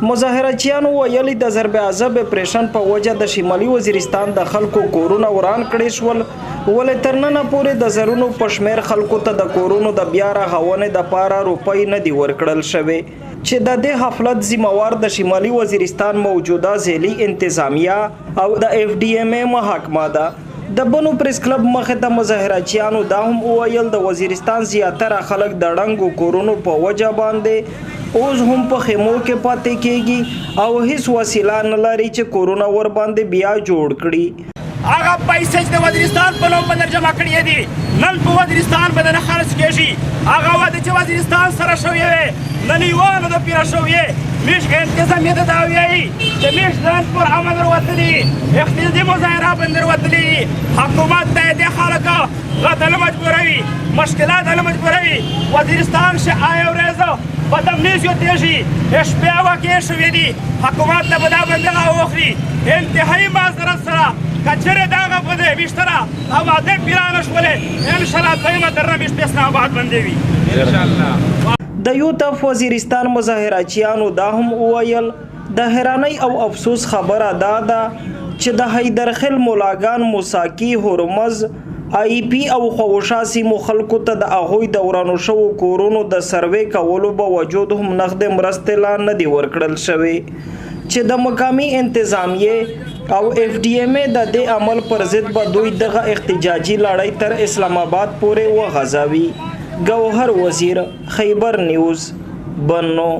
مظاهرچیانو ویلي د ضرب عذاب اپریشن په وجه د شمالي وزیرستان د خلکو کورونه وران کړي شول، ولې تر ننه پورې د زرونو په شمېر خلکو ته د کورونو د بیا رغونې دپاره روپۍ نه دي ورکړل شوې، چې د دې حفلت ذمہوار د شمالي وزیرستان موجوده ځایي انتظامیه او د FDMA محاکمه ده. د بنو پریس کلب مخې ته مظاهرچیانو دا هم وویل د وزیرستان زیاتره خلک د ړنګو کورونو په وجه باندې اوس هم په خیمو کې پاتې کېږي او هیڅ وسیله نه لري چې کورونه ور باندې بیا جوړ کړي. هغه پیسې چې د وزیرستان په نوم باندې جمع کړي دي نن په وزیرستان باندې نه خرڅ کېږي. هغه وعده چې وزیرستان سره شوې وې نن یوه نه ده پیره شوې. موږ انتظامیه ته دا وایي چې موږ نن پر امن وتلي اقتصادي مظاهره باندې وتلي. حکومت ته دې خلک غته نه مجبوروي، مشکلات نه مجبوروي. وزیرستان شه آی ورځ په تمنیز یوتېږي شپې واقع شوې دي. حکومت ته به دا بندغه واخلي انتهایي معذرت سره کچره داغه په دې بیشتره او عادت پیرانه شولې انشاءالله دویمه درنه بیشت اسلام آباد باندې وي انشاءالله. د یوت اف وزیرستان مظاهرچیانو دا هم وویل د حیرانۍ او افسوس خبره دا ده چې د حیدرخیل مولاګان موساکي هرمز IP او خوشا سیمو خلکو ته د هغوی د ورانو شوو کورونو د سروې کولو باوجود هم نقد مرستې لا نه دي ورکړل شوې، چې د مقامي انتظامیې او FDMA د دې عمل پر ضد به دوی دغه احتجاجي لړۍ تر اسلام آباد پورې وغځوي. گوهر وزیر، خیبر نیوز، بنو.